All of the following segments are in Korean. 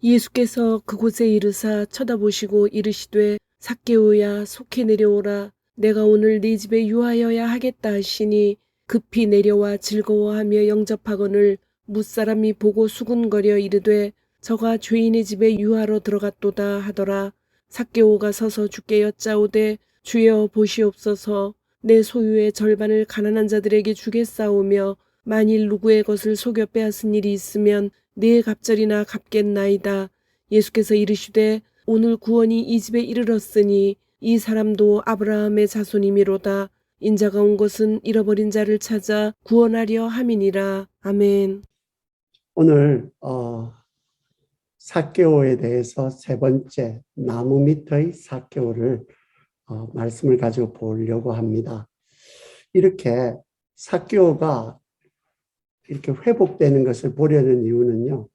예수께서 그곳에 이르사 쳐다보시고 이르시되 zac개오야 속히 내려오라. 내가 오늘 네 집에 유하여야 하겠다 하시니 급히 내려와 즐거워하며 영접하거늘 무사람이 보고 수군거려 이르되 저가 죄인의 집에 유하러 들어갔도다 하더라. zac개오가 서서 주께 여짜오되 주여 보시옵소서. 내 소유의 절반을 가난한 자들에게 주겠사오며 만일 누구의 것을 속여 빼앗은 일이 있으면 네 갑절이나 갚겠나이다. 예수께서 이르시되 오늘 구원이 이 집에 이르렀으니 이 사람도 아브라함의 자손이미로다. 인자가 온 것은 잃어버린 자를 찾아 구원하려 함이니라. 아멘. 오늘 zac개오에 대해서 세 번째 나무 밑의 zac개오를 말씀을 가지고 보려고 합니다. 이렇게 zac개오가 이렇게 회복되는 것을 보려는 이유는요.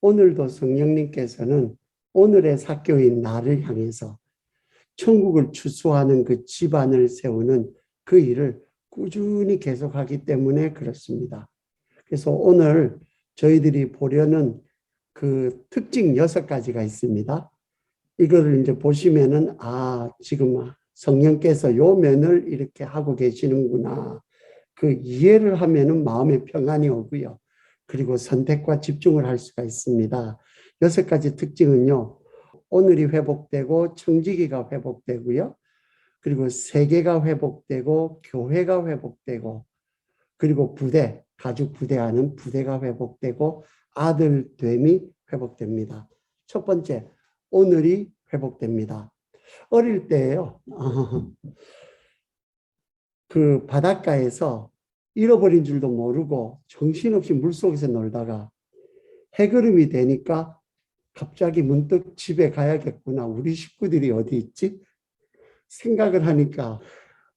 오늘도 성령님께서는 오늘의 zac개오인 나를 향해서 천국을 추수하는 그 집안을 세우는 그 일을 꾸준히 계속하기 때문에 그렇습니다. 그래서 오늘 저희들이 보려는 그 특징 6가지가 있습니다. 이거를 이제 보시면은 지금 성령께서 요 면을 이렇게 하고 계시는구나. 그 이해를 하면은 마음의 평안이 오고요. 그리고 선택과 집중을 할 수가 있습니다. 6가지 특징은요. 오늘이 회복되고 청지기가 회복되고요. 그리고 세계가 회복되고 교회가 회복되고 그리고 부대, 가족 부대하는 부대가 회복되고 아들됨이 회복됩니다. 첫 번째, 오늘이 회복됩니다. 어릴 때요. 그 바닷가에서 잃어버린 줄도 모르고 정신없이 물속에서 놀다가 해걸음이 되니까 갑자기 문득 집에 가야겠구나. 우리 식구들이 어디 있지? 생각을 하니까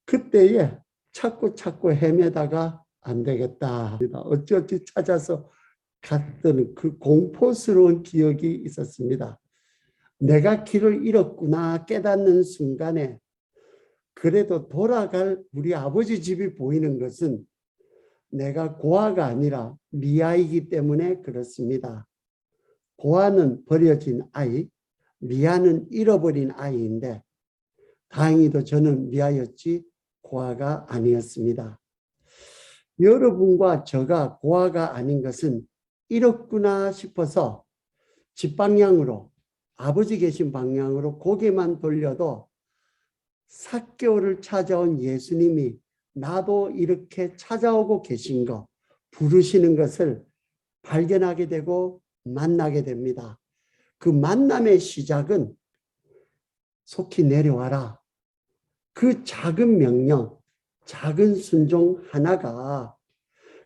그때에 찾고 헤매다가 안 되겠다. 어찌어찌 찾아서 갔던 그 공포스러운 기억이 있었습니다. 내가 길을 잃었구나 깨닫는 순간에 그래도 돌아갈 우리 아버지 집이 보이는 것은 내가 고아가 아니라 미아이기 때문에 그렇습니다. 고아는 버려진 아이, 미아는 잃어버린 아이인데 다행히도 저는 미아였지 고아가 아니었습니다. 여러분과 저가 고아가 아닌 것은 잃었구나 싶어서 집 방향으로 아버지 계신 방향으로 고개만 돌려도 zac개오를 찾아온 예수님이 나도 이렇게 찾아오고 계신 거 부르시는 것을 발견하게 되고 만나게 됩니다. 그 만남의 시작은 속히 내려와라. 그 작은 명령, 작은 순종 하나가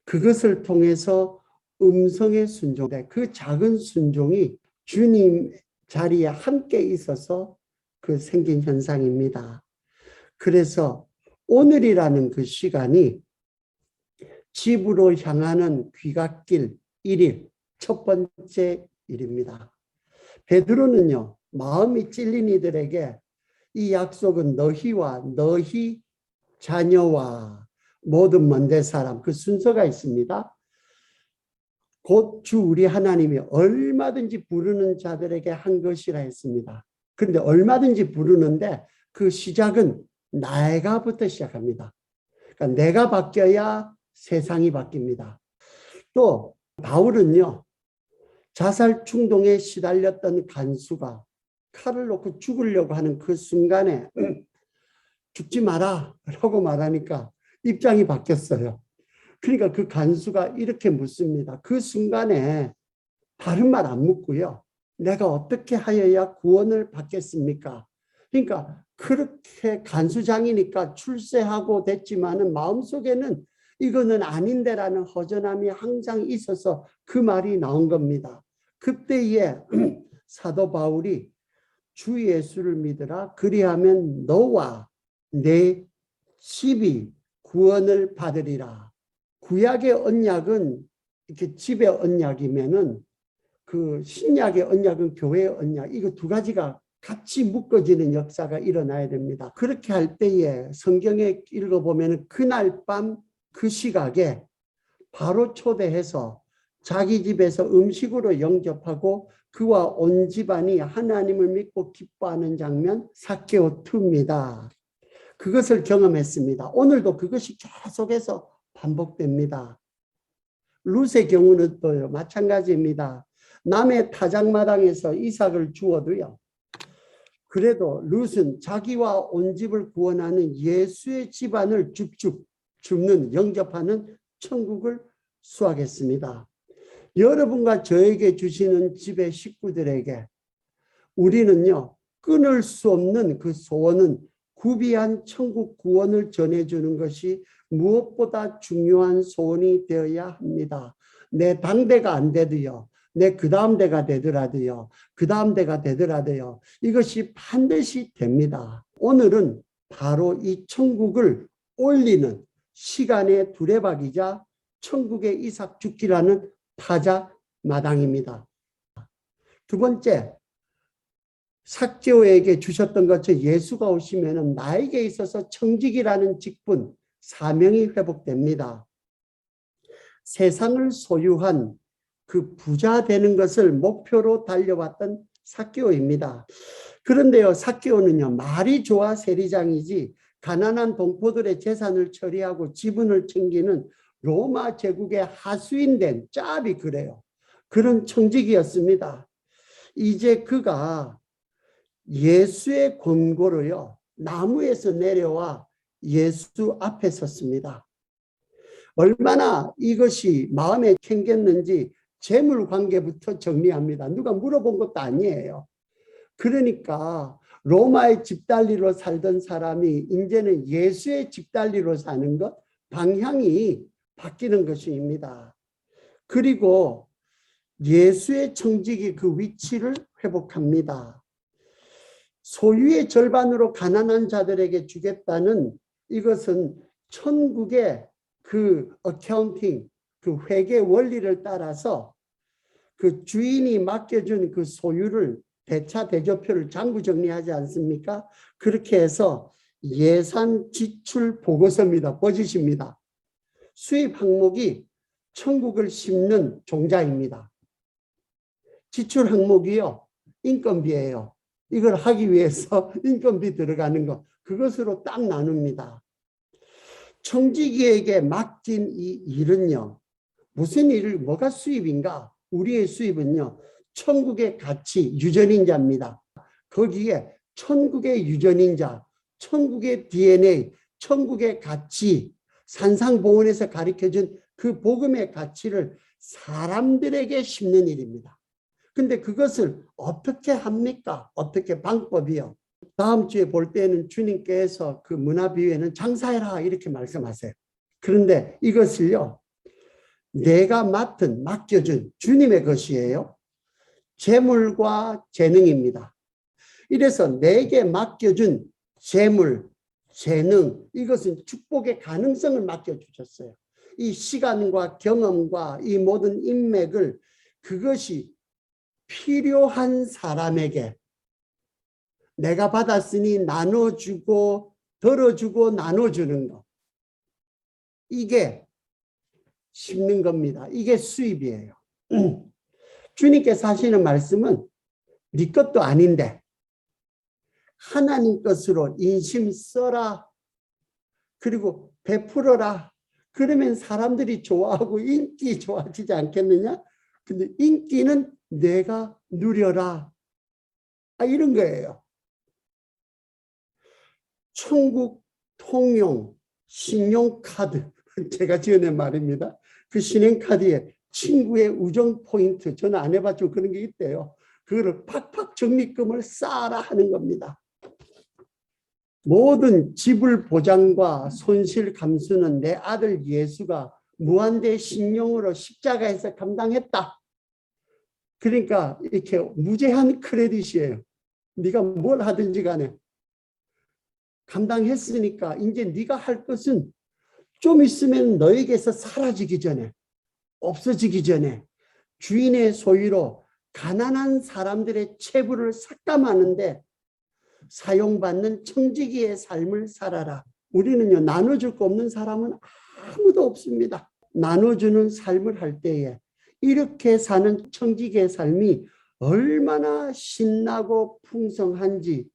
그것을 통해서 음성의 순종, 그 작은 순종이 주님 자리에 함께 있어서 그 생긴 현상입니다. 그래서 오늘이라는 그 시간이 집으로 향하는 귀갓길 1일, 첫 번째 일입니다. 베드로는요, 마음이 찔린 이들에게 이 약속은 너희와 너희 자녀와 모든 먼데 사람, 그 순서가 있습니다. 곧 주 우리 하나님이 얼마든지 부르는 자들에게 한 것이라 했습니다. 그런데 얼마든지 부르는데 그 시작은 내가부터 시작합니다. 그러니까 내가 바뀌어야 세상이 바뀝니다. 또 바울은요, 자살 충동에 시달렸던 간수가 칼을 놓고 죽으려고 하는 그 순간에 죽지 마라 라고 말하니까 입장이 바뀌었어요. 그러니까 그 간수가 이렇게 묻습니다. 그 순간에 다른 말 안 묻고요. 내가 어떻게 하여야 구원을 받겠습니까? 그러니까 그렇게 간수장이니까 출세하고 됐지만은 마음속에는 이거는 아닌데라는 허전함이 항상 있어서 그 말이 나온 겁니다. 그때에 사도 바울이 주 예수를 믿으라 그리하면 너와 내 집이 구원을 받으리라. 구약의 언약은 이렇게 집의 언약이면은 그 신약의 언약은 교회의 언약, 이거 두 가지가 같이 묶어지는 역사가 일어나야 됩니다. 그렇게 할 때에 성경에 읽어보면 그날 밤 그 시각에 바로 초대해서 자기 집에서 음식으로 영접하고 그와 온 집안이 하나님을 믿고 기뻐하는 장면 삭개오 2입니다. 그것을 경험했습니다. 오늘도 그것이 계속해서 반복됩니다. 룻의 경우는 또 마찬가지입니다. 남의 타작마당에서 이삭을 주어도요. 그래도 룻은 자기와 온 집을 구원하는 예수의 집안을 쭉쭉 줍는 영접하는 천국을 수확했습니다. 여러분과 저에게 주시는 집의 식구들에게 우리는요, 끊을 수 없는 그 소원은 구비한 천국 구원을 전해주는 것이 무엇보다 중요한 소원이 되어야 합니다. 내 당대가 안 되도요, 내 그 다음 대가 되더라도요, 그 다음 대가 되더라도요, 이것이 반드시 됩니다. 오늘은 바로 이 천국을 올리는 시간의 두레박이자 천국의 이삭 죽기라는 타작 마당입니다. 두 번째, 삭개오에게 주셨던 것처럼 예수가 오시면 나에게 있어서 청직이라는 직분, 사명이 회복됩니다. 세상을 소유한 그 부자 되는 것을 목표로 달려왔던 삭개오입니다. 그런데요, 삭개오는요, 말이 좋아 세리장이지 가난한 동포들의 재산을 처리하고 지분을 챙기는 로마 제국의 하수인된 짭이 그래요. 그런 청직이었습니다. 이제 그가 예수의 권고로요, 나무에서 내려와 예수 앞에 섰습니다. 얼마나 이것이 마음에 캥겼는지 재물 관계부터 정리합니다. 누가 물어본 것도 아니에요. 그러니까 로마의 집달리로 살던 사람이 이제는 예수의 집달리로 사는 것, 방향이 바뀌는 것입니다. 그리고 예수의 청직이 그 위치를 회복합니다. 소유의 절반으로 가난한 자들에게 주겠다는 이것은 천국의 그 어카운팅, 그 회계 원리를 따라서 그 주인이 맡겨준 그 소유를 대차 대조표를 장부 정리하지 않습니까? 그렇게 해서 예산 지출 보고서입니다. 버짓입니다. 수입 항목이 천국을 심는 종자입니다. 지출 항목이요, 인건비예요. 이걸 하기 위해서 인건비 들어가는 거, 그것으로 딱 나눕니다. 청지기에게 맡긴 이 일은요, 무슨 일을, 뭐가 수입인가? 우리의 수입은요, 천국의 가치, 유전인자입니다. 거기에 천국의 유전인자, 천국의 DNA, 천국의 가치, 산상보훈에서 가르쳐준 그 복음의 가치를 사람들에게 심는 일입니다. 근데 그것을 어떻게 합니까? 어떻게 방법이요? 다음 주에 볼 때는 주님께서 그 문화비유에는 장사해라 이렇게 말씀하세요. 그런데 이것을요, 내가 맡겨준 주님의 것이에요. 재물과 재능입니다. 이래서 내게 맡겨준 재물, 재능, 이것은 축복의 가능성을 맡겨주셨어요. 이 시간과 경험과 이 모든 인맥을 그것이 필요한 사람에게 내가 받았으니 나눠주고 덜어주고 나눠주는 거. 이게 심는 겁니다. 이게 수입이에요. 주님께서 하시는 말씀은 네 것도 아닌데 하나님 것으로 인심 써라. 그리고 베풀어라. 그러면 사람들이 좋아하고 인기 좋아지지 않겠느냐? 근데 인기는 내가 누려라. 이런 거예요. 천국 통용 신용카드, 제가 지어낸 말입니다. 그 신용카드에 친구의 우정 포인트, 저는 안 해봤지만 그런 게 있대요. 그거를 팍팍 적립금을 쌓아라 하는 겁니다. 모든 지불 보장과 손실 감수는 내 아들 예수가 무한대 신용으로 십자가에서 감당했다. 그러니까 이렇게 무제한 크레딧이에요. 네가 뭘 하든지 간에 감당했으니까 이제 네가 할 것은 좀 있으면 너에게서 사라지기 전에, 없어지기 전에 주인의 소유로 가난한 사람들의 체부를 삭감하는데 사용받는 청지기의 삶을 살아라. 우리는요, 나눠줄 거 없는 사람은 아무도 없습니다. 나눠주는 삶을 할 때에 이렇게 사는 청지기의 삶이 얼마나 신나고 풍성한지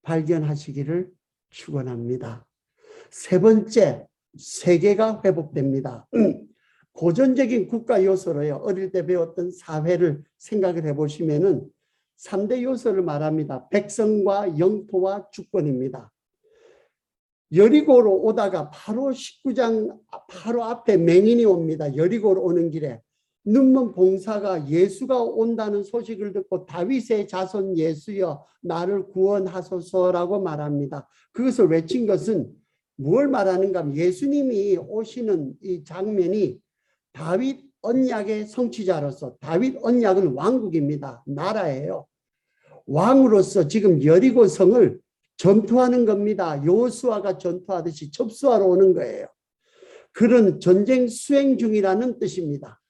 발견하시기를 축원합니다. 세 번째, 세계가 회복됩니다. 고전적인 국가 요소로요. 어릴 때 배웠던 사회를 생각을 해보시면은 3대 요소를 말합니다. 백성과 영토와 주권입니다. 여리고로 오다가 바로 19장 바로 앞에 맹인이 옵니다. 여리고로 오는 길에 눈먼 봉사가 예수가 온다는 소식을 듣고 다윗의 자손 예수여 나를 구원하소서라고 말합니다. 그것을 외친 것은 무엇을 말하는가 하면 예수님이 오시는 이 장면이 다윗 언약의 성취자로서, 다윗 언약은 왕국입니다. 나라예요. 왕으로서 지금 여리고 성을 전투하는 겁니다. 여호수아가 전투하듯이 접수하러 오는 거예요. 그런 전쟁 수행 중이라는 뜻입니다.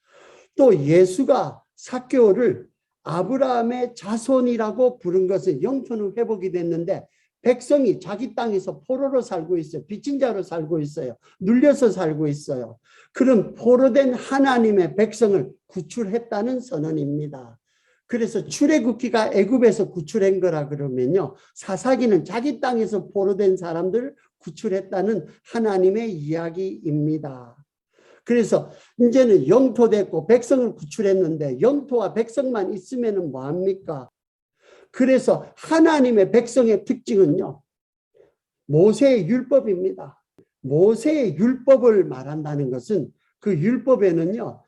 또 예수가 삭개오를 아브라함의 자손이라고 부른 것은 영토는 회복이 됐는데 백성이 자기 땅에서 포로로 살고 있어요. 빚진 자로 살고 있어요. 눌려서 살고 있어요. 그런 포로된 하나님의 백성을 구출했다는 선언입니다. 그래서 출애굽기가 애굽에서 구출한 거라 그러면요. 사사기는 자기 땅에서 포로된 사람들을 구출했다는 하나님의 이야기입니다. 그래서 이제는 영토됐고 백성을 구출했는데 영토와 백성만 있으면 뭐합니까? 그래서 하나님의 백성의 특징은요. 모세의 율법입니다. 모세의 율법을 말한다는 것은 그 율법에는요.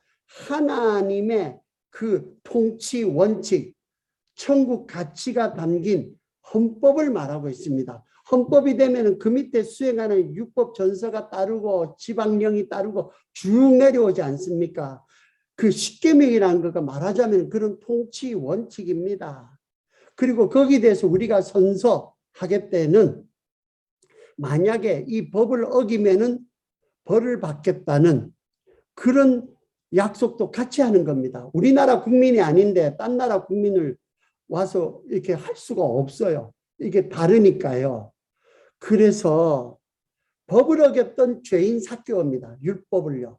하나님의 그 통치 원칙, 천국 가치가 담긴 헌법을 말하고 있습니다. 헌법이 되면 그 밑에 수행하는 율법 전서가 따르고 지방령이 따르고 쭉 내려오지 않습니까? 그 십계명이라는 것과 말하자면 그런 통치 원칙입니다. 그리고 거기에 대해서 우리가 선서하게 때는 만약에 이 법을 어기면은 벌을 받겠다는 그런 약속도 같이 하는 겁니다. 우리나라 국민이 아닌데 딴 나라 국민을 와서 이렇게 할 수가 없어요. 이게 다르니까요. 그래서 법을 어겼던 죄인 삭개오입니다. 율법을요.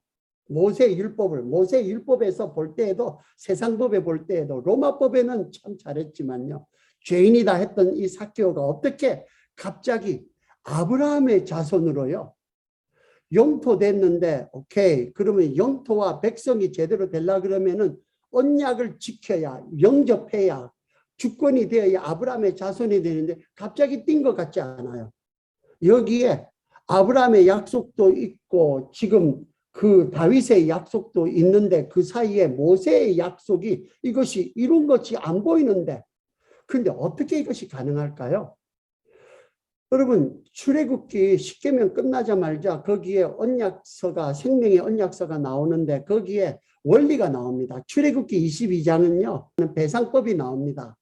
모세 율법에서 볼 때에도 세상법에 볼 때에도 로마법에는 참 잘했지만요. 죄인이다 했던 이 삭개오가 어떻게 갑자기 아브라함의 자손으로요. 영토 됐는데 오케이 그러면 영토와 백성이 제대로 되려 그러면은 언약을 지켜야 영접해야 주권이 되어야 아브라함의 자손이 되는데 갑자기 뛴 것 같지 않아요. 여기에 아브라함의 약속도 있고 지금 그 다윗의 약속도 있는데 그 사이에 모세의 약속이 이것이 이룬 것이 안 보이는데 근데 어떻게 이것이 가능할까요? 여러분 출애굽기 십계명 끝나자마자 거기에 언약서가 생명의 언약서가 나오는데 거기에 원리가 나옵니다. 출애굽기 22장은요. 배상법이 나옵니다.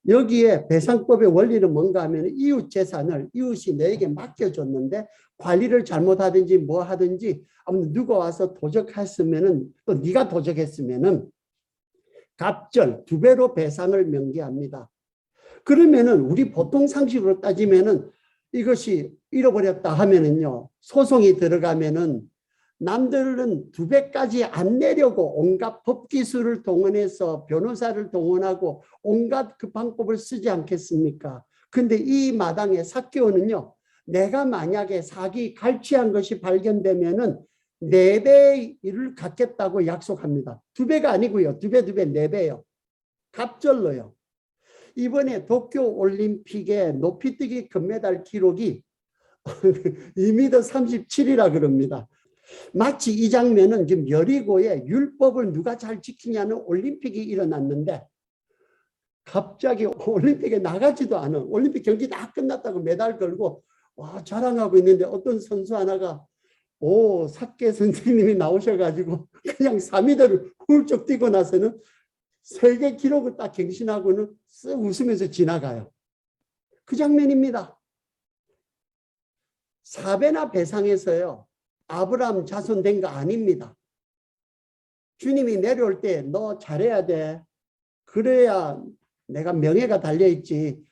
여기에 배상법의 원리는 뭔가 하면 이웃 재산을 이웃이 너에게 맡겨줬는데 관리를 잘못하든지 뭐 하든지 아무튼 누가 와서 도적했으면은 또 네가 도적했으면은 갑절 2배로 배상을 명기합니다. 그러면은 우리 보통 상식으로 따지면은 이것이 잃어버렸다 하면은요 소송이 들어가면은 남들은 2배까지 안 내려고 온갖 법기술을 동원해서 변호사를 동원하고 온갖 그 방법을 쓰지 않겠습니까? 근데 이 마당에 삭개오는요 내가 만약에 사기 갈취한 것이 발견되면은 4배를 갖겠다고 약속합니다. 2배가 아니고요. 2배, 4배요. 갑절로요. 이번에 도쿄올림픽의 높이뛰기 금메달 기록이 2m 37이라 그럽니다. 마치 이 장면은 지금 여리고의 율법을 누가 잘 지키냐는 올림픽이 일어났는데 갑자기 올림픽에 나가지도 않은 올림픽 경기 다 끝났다고 메달 걸고 와 자랑하고 있는데 어떤 선수 하나가 삭개 선생님이 나오셔가지고 그냥 3m를 훌쩍 뛰고 나서는 세계 기록을 딱 갱신하고는 쓱 웃으면서 지나가요. 그 장면입니다. 4배나 배상해서요. 아브라함 자손 된 거 아닙니다. 주님이 내려올 때 너 잘해야 돼. 그래야 내가 명예가 달려있지.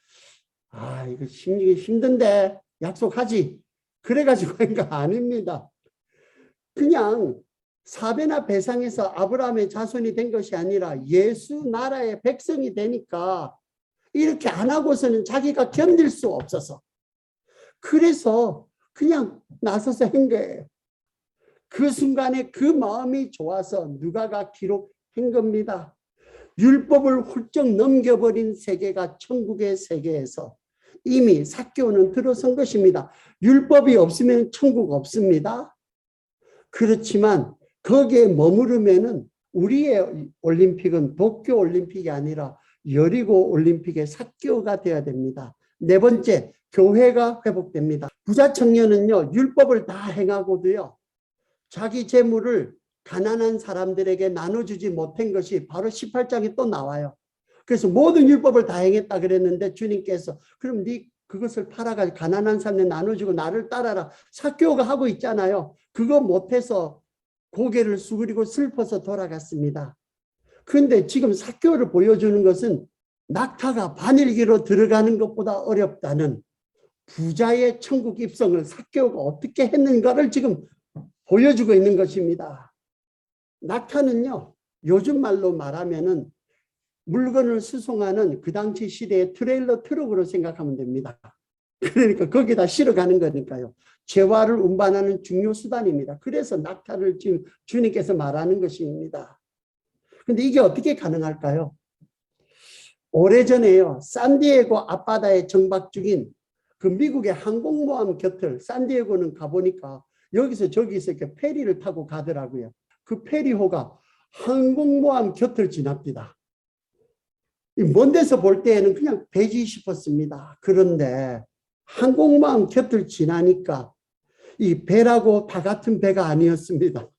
이거 힘든데 약속하지. 그래가지고 한 거 아닙니다. 그냥 사배나 배상에서 아브라함의 자손이 된 것이 아니라 예수 나라의 백성이 되니까 이렇게 안 하고서는 자기가 견딜 수 없어서 그래서 그냥 나서서 한 거예요. 그 순간에 그 마음이 좋아서 누가가 기록한 겁니다. 율법을 훌쩍 넘겨버린 세계가 천국의 세계에서 이미 삭개오는 들어선 것입니다. 율법이 없으면 천국 없습니다. 그렇지만 거기에 머무르면은 우리의 올림픽은 도쿄 올림픽이 아니라 여리고 올림픽의 삭개오가 되어야 됩니다. 네 번째, 교회가 회복됩니다. 부자 청년은요, 율법을 다 행하고도요, 자기 재물을 가난한 사람들에게 나눠주지 못한 것이 바로 18장에 또 나와요. 그래서 모든 율법을 다 행했다 그랬는데 주님께서 그럼 네 그것을 팔아가지고 가난한 사람에 나눠주고 나를 따라라. 삭개오가 하고 있잖아요. 그거 못해서 고개를 숙이고 슬퍼서 돌아갔습니다. 그런데 지금 삭개오를 보여주는 것은 낙타가 바늘기로 들어가는 것보다 어렵다는 부자의 천국 입성을 삭개오가 어떻게 했는가를 지금 보여주고 있는 것입니다. 낙타는요, 요즘 말로 말하면은 물건을 수송하는 그 당시 시대의 트레일러 트럭으로 생각하면 됩니다. 그러니까 거기다 실어가는 거니까요. 재화를 운반하는 중요 수단입니다. 그래서 낙타를 지금 주님께서 말하는 것입니다. 근데 이게 어떻게 가능할까요? 오래전에요, 산디에고 앞바다에 정박 중인 그 미국의 항공모함 곁을 산디에고는 가보니까 여기서 저기서 이렇게 페리를 타고 가더라고요. 그 페리호가 항공모함 곁을 지납니다. 먼 데서 볼 때에는 그냥 배지 싶었습니다. 그런데 항공모함 곁을 지나니까 이 배라고 다 같은 배가 아니었습니다.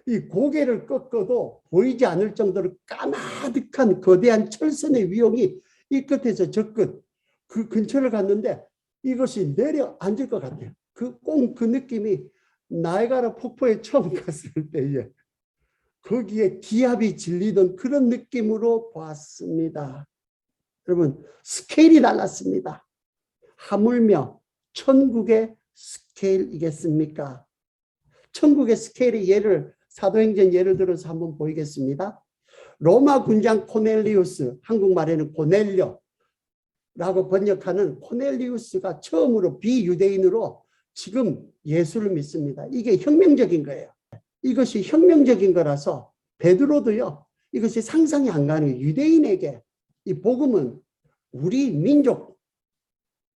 이 고개를 꺾어도 보이지 않을 정도로 까마득한 거대한 철선의 위용이 이 끝에서 저 끝, 그 근처를 갔는데 이것이 내려앉을 것 같아요. 그 느낌이 나이아가라 폭포에 처음 갔을 때에 거기에 기압이 질리던 그런 느낌으로 보았습니다. 여러분, 스케일이 달랐습니다. 하물며 천국의 스케일이겠습니까? 천국의 스케일의 예를 사도행전 예를 들어서 한번 보이겠습니다. 로마 군장 코넬리우스, 한국말에는 고넬료라고 번역하는 코넬리우스가 처음으로 비유대인으로 지금 예수를 믿습니다. 이게 혁명적인 거예요. 이것이 혁명적인 거라서 베드로도요, 이것이 상상이 안 가는 유대인에게 이 복음은 우리 민족,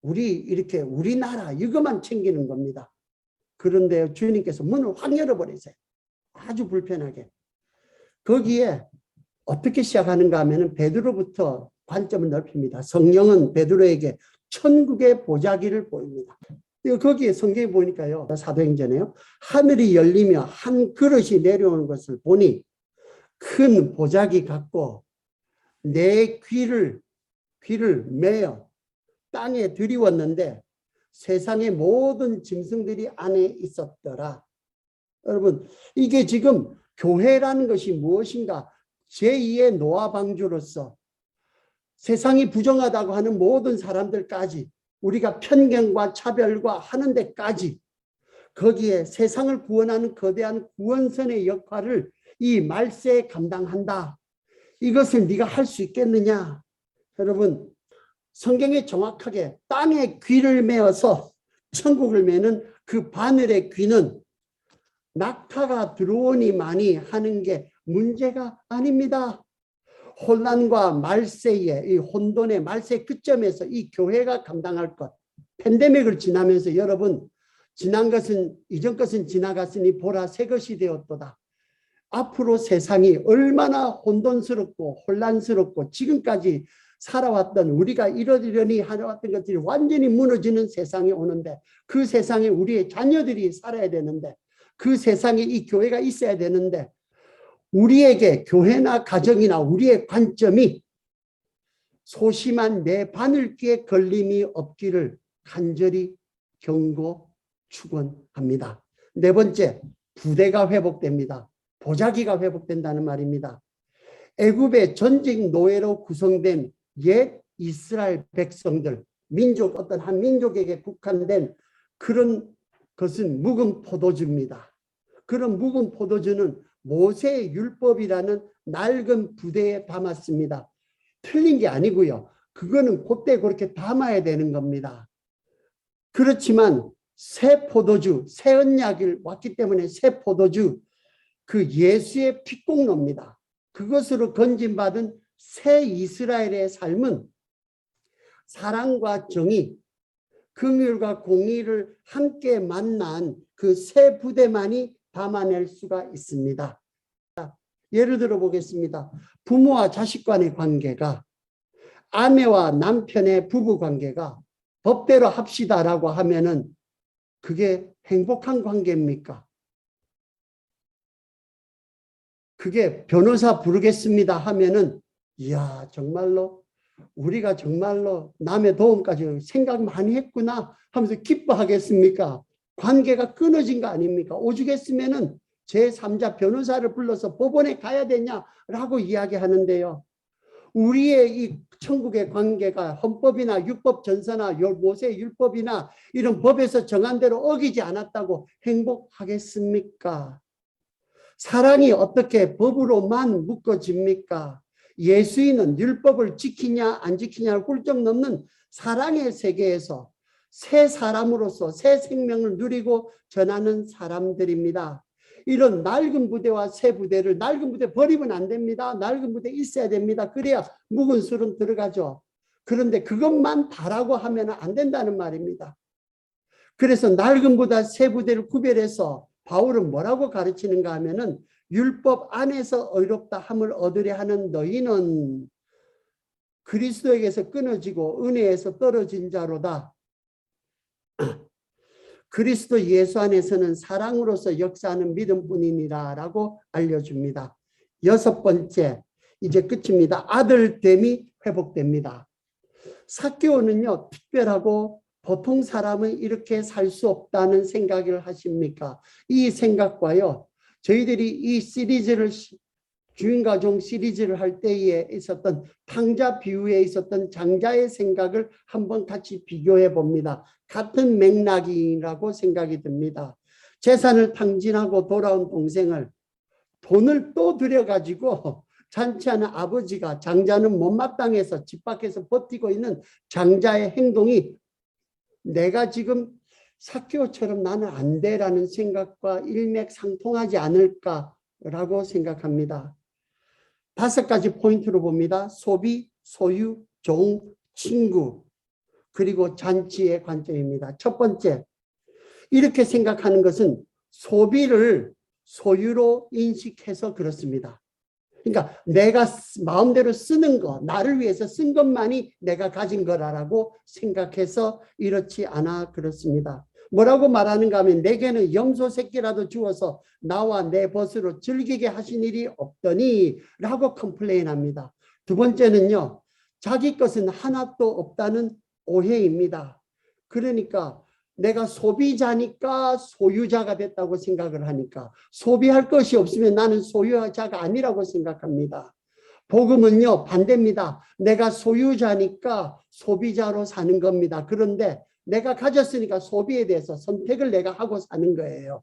이렇게 우리나라 이것만 챙기는 겁니다. 그런데 주님께서 문을 확 열어버리세요. 아주 불편하게. 거기에 어떻게 시작하는가 하면 베드로부터 관점을 넓힙니다. 성령은 베드로에게 천국의 보자기를 보입니다. 거기에 성경에 보니까요, 사도행전에요, 하늘이 열리며 한 그릇이 내려오는 것을 보니 큰 보자기 같고 내 귀를 메어 땅에 들이웠는데 세상의 모든 짐승들이 안에 있었더라. 여러분, 이게 지금 교회라는 것이 무엇인가? 제2의 노아 방주로서 세상이 부정하다고 하는 모든 사람들까지 우리가 편견과 차별과 하는 데까지 거기에 세상을 구원하는 거대한 구원선의 역할을 이 말세에 감당한다. 이것을 네가 할 수 있겠느냐? 여러분, 성경에 정확하게 땅에 귀를 메어서 천국을 메는 그 바늘의 귀는 낙타가 들어오니만이 하는 게 문제가 아닙니다. 혼란과 말세의 이 혼돈의 말세 끝점에서 이 교회가 감당할 것, 팬데믹을 지나면서 여러분, 지난 것은 이전 것은 지나갔으니 보라 새 것이 되었도다. 앞으로 세상이 얼마나 혼돈스럽고 혼란스럽고 지금까지 살아왔던 우리가 이러려니 하려왔던 것들이 완전히 무너지는 세상이 오는데 그 세상에 우리의 자녀들이 살아야 되는데 그 세상에 이 교회가 있어야 되는데 우리에게 교회나 가정이나 우리의 관점이 소심한 내 바늘귀에 걸림이 없기를 간절히 경고 축원합니다. 네 번째, 부대가 회복됩니다. 보자기가 회복된다는 말입니다. 애굽의 전직 노예로 구성된 옛 이스라엘 백성들, 민족, 어떤 한 민족에게 국한된 그런 것은 묵은 포도주입니다. 그런 묵은 포도주는 모세의 율법이라는 낡은 부대에 담았습니다. 틀린 게 아니고요. 그거는 그때 그렇게 담아야 되는 겁니다. 그렇지만 새 포도주, 새 언약이 왔기 때문에 새 포도주, 그 예수의 피공로입니다. 그것으로 건진받은 새 이스라엘의 삶은 사랑과 정의, 긍휼과 공의를 함께 만난 그 새 부대만이 담아낼 수가 있습니다. 예를 들어 보겠습니다. 부모와 자식 간의 관계가, 아내와 남편의 부부 관계가 법대로 합시다라고 하면은 그게 행복한 관계입니까? 그게 변호사 부르겠습니다 하면은 이야 정말로 우리가 정말로 남의 도움까지 생각 많이 했구나 하면서 기뻐하겠습니까? 관계가 끊어진 거 아닙니까? 오죽했으면은 제3자 변호사를 불러서 법원에 가야 되냐라고 이야기하는데요. 우리의 이 천국의 관계가 헌법이나 율법 전서나 모세 율법이나 이런 법에서 정한 대로 어기지 않았다고 행복하겠습니까? 사랑이 어떻게 법으로만 묶어집니까? 예수인은 율법을 지키냐 안 지키냐를 훌쩍 넘는 사랑의 세계에서 새 사람으로서 새 생명을 누리고 전하는 사람들입니다. 이런 낡은 부대와 새 부대를, 낡은 부대 버리면 안 됩니다. 낡은 부대 있어야 됩니다. 그래야 묵은 술은 들어가죠. 그런데 그것만 다라고 하면 안 된다는 말입니다. 그래서 낡은 부대, 새 부대를 구별해서 바울은 뭐라고 가르치는가 하면은 율법 안에서 의롭다 함을 얻으려 하는 너희는 그리스도에게서 끊어지고 은혜에서 떨어진 자로다. 그리스도 예수 안에서는 사랑으로서 역사하는 믿음뿐이니라 라고 알려줍니다. 6번째, 이제 끝입니다. 아들됨이 회복됩니다. 삭개오는요, 특별하고 보통 사람은 이렇게 살 수 없다는 생각을 하십니까? 이 생각과요, 저희들이 이 시리즈를 주인과 종 시리즈를 할 때에 있었던 탕자 비유에 있었던 장자의 생각을 한번 같이 비교해 봅니다. 같은 맥락이라고 생각이 듭니다. 재산을 탕진하고 돌아온 동생을 돈을 또 들여가지고 잔치하는 아버지가 장자는 못마땅해서 집 밖에서 버티고 있는 장자의 행동이 내가 지금 삭개오처럼 나는 안 돼라는 생각과 일맥상통하지 않을까라고 생각합니다. 5가지 포인트로 봅니다. 소비, 소유, 종, 친구, 그리고 잔치의 관점입니다. 첫 번째, 이렇게 생각하는 것은 소비를 소유로 인식해서 그렇습니다. 그러니까 내가 마음대로 쓰는 거, 나를 위해서 쓴 것만이 내가 가진 거라고 생각해서 이렇지 않아 그렇습니다. 뭐라고 말하는가 하면 내게는 염소 새끼라도 주어서 나와 내 벗으로 즐기게 하신 일이 없더니 라고 컴플레인합니다. 두 번째는요, 자기 것은 하나도 없다는 오해입니다. 그러니까 내가 소비자니까 소유자가 됐다고 생각을 하니까 소비할 것이 없으면 나는 소유자가 아니라고 생각합니다. 복음은요, 반대입니다. 내가 소유자니까 소비자로 사는 겁니다. 그런데 내가 가졌으니까 소비에 대해서 선택을 내가 하고 사는 거예요.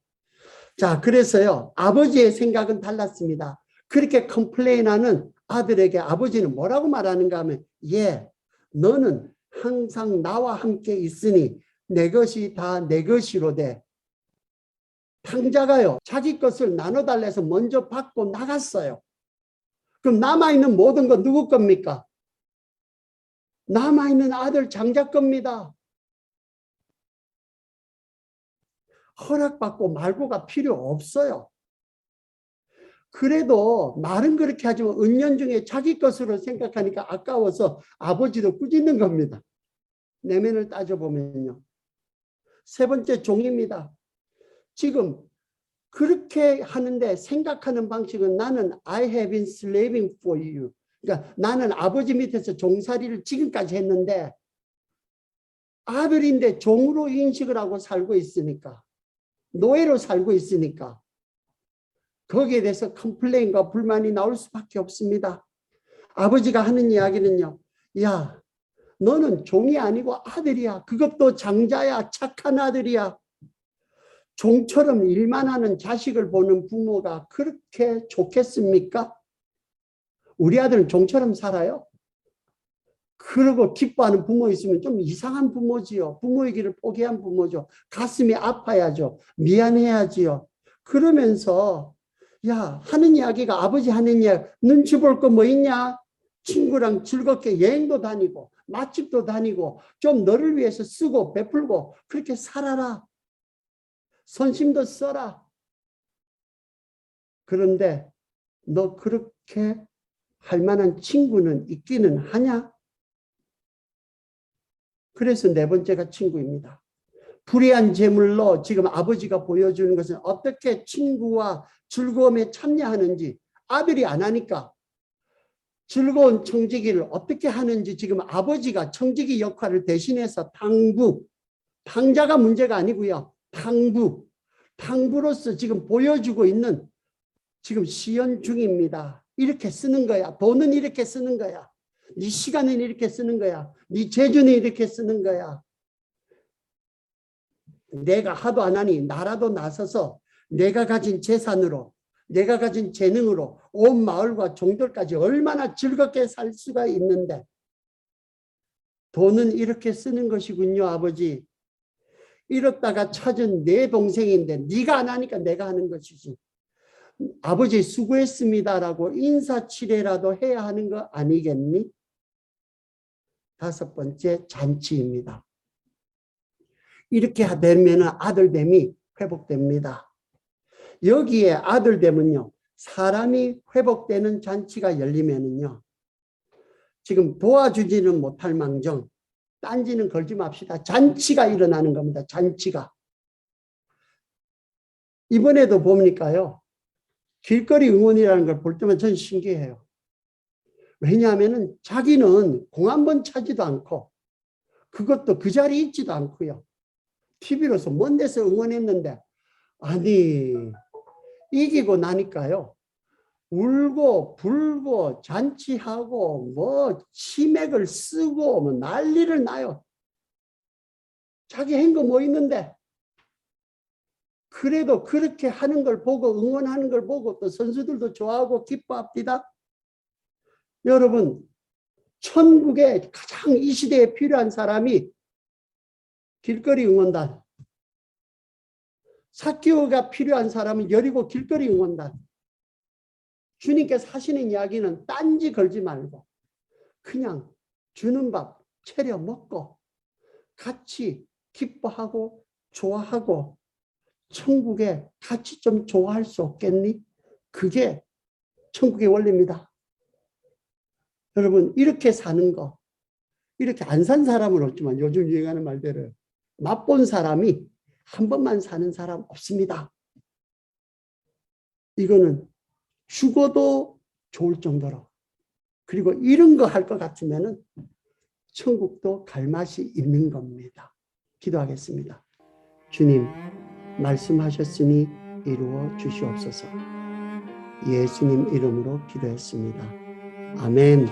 자, 그래서요, 아버지의 생각은 달랐습니다. 그렇게 컴플레인하는 아들에게 아버지는 뭐라고 말하는가 하면, 예, 너는 항상 나와 함께 있으니 내 것이 다 내 것이로되. 탕자가요, 자기 것을 나눠달래서 먼저 받고 나갔어요. 그럼 남아있는 모든 건 누구 겁니까? 남아있는 아들 장자 겁니다. 허락받고 말고가 필요 없어요. 그래도 말은 그렇게 하지만 은연중에 자기 것으로 생각하니까 아까워서 아버지도 꾸짖는 겁니다. 내면을 따져보면요. 세 번째, 종입니다. 지금 그렇게 하는데 생각하는 방식은 나는 I have been slaving for you. 그러니까 나는 아버지 밑에서 종살이를 지금까지 했는데 아들인데 종으로 인식을 하고 살고 있으니까, 노예로 살고 있으니까 거기에 대해서 컴플레인과 불만이 나올 수밖에 없습니다. 아버지가 하는 이야기는요, 야, 너는 종이 아니고 아들이야. 그것도 장자야. 착한 아들이야. 종처럼 일만 하는 자식을 보는 부모가 그렇게 좋겠습니까? 우리 아들은 종처럼 살아요. 그러고 기뻐하는 부모 있으면 좀 이상한 부모지요. 부모의 길을 포기한 부모죠. 가슴이 아파야죠. 미안해야지요. 그러면서 야, 하는 이야기가 아버지 하는 이야기, 눈치 볼 거 뭐 있냐? 친구랑 즐겁게 여행도 다니고 맛집도 다니고 좀 너를 위해서 쓰고 베풀고 그렇게 살아라. 선심도 써라. 그런데 너 그렇게 할 만한 친구는 있기는 하냐? 그래서 네 번째가 친구입니다. 불의한 제물로 지금 아버지가 보여주는 것은 어떻게 친구와 즐거움에 참여하는지 아들이 안 하니까 즐거운 청지기를 어떻게 하는지 지금 아버지가 청지기 역할을 대신해서 당자가 문제가 아니고요. 당부로서 지금 보여주고 있는 지금 시연 중입니다. 이렇게 쓰는 거야. 돈은 이렇게 쓰는 거야. 네 시간은 이렇게 쓰는 거야. 네 재주는 이렇게 쓰는 거야. 내가 하도 안 하니 나라도 나서서 내가 가진 재산으로 내가 가진 재능으로 온 마을과 종들까지 얼마나 즐겁게 살 수가 있는데 돈은 이렇게 쓰는 것이군요. 아버지. 이렇다가 찾은 내 동생인데 네가 안 하니까 내가 하는 것이지. 아버지 수고했습니다라고 인사치레라도 해야 하는 거 아니겠니? 다섯 번째, 잔치입니다. 이렇게 되면 아들됨이 회복됩니다. 여기에 아들됨은요, 사람이 회복되는 잔치가 열리면은요, 지금 도와주지는 못할 망정, 딴지는 걸지 맙시다. 잔치가 일어나는 겁니다. 잔치가. 이번에도 보니까요, 길거리 응원이라는 걸 볼 때만 전 신기해요. 왜냐하면 자기는 공 한 번 차지도 않고 그것도 그 자리에 있지도 않고요. TV로서 먼 데서 응원했는데 아니 이기고 나니까요. 울고 불고 잔치하고 뭐 치맥을 쓰고 뭐 난리를 나요. 자기 한 거 뭐 있는데 그래도 그렇게 하는 걸 보고 응원하는 걸 보고 또 선수들도 좋아하고 기뻐합니다. 여러분 천국에 가장 이 시대에 필요한 사람이 길거리 응원단, 삭개오가 필요한 사람은 여리고 길거리 응원단. 주님께서 하시는 이야기는 딴지 걸지 말고 그냥 주는 밥 차려 먹고 같이 기뻐하고 좋아하고 천국에 같이 좀 좋아할 수 없겠니? 그게 천국의 원리입니다. 여러분 이렇게 사는 거, 이렇게 안 산 사람은 없지만 요즘 유행하는 말대로 맛본 사람이 한 번만 사는 사람 없습니다. 이거는 죽어도 좋을 정도로, 그리고 이런 거 할 것 같으면 천국도 갈 맛이 있는 겁니다. 기도하겠습니다. 주님, 말씀하셨으니 이루어 주시옵소서. 예수님 이름으로 기도했습니다. 아멘.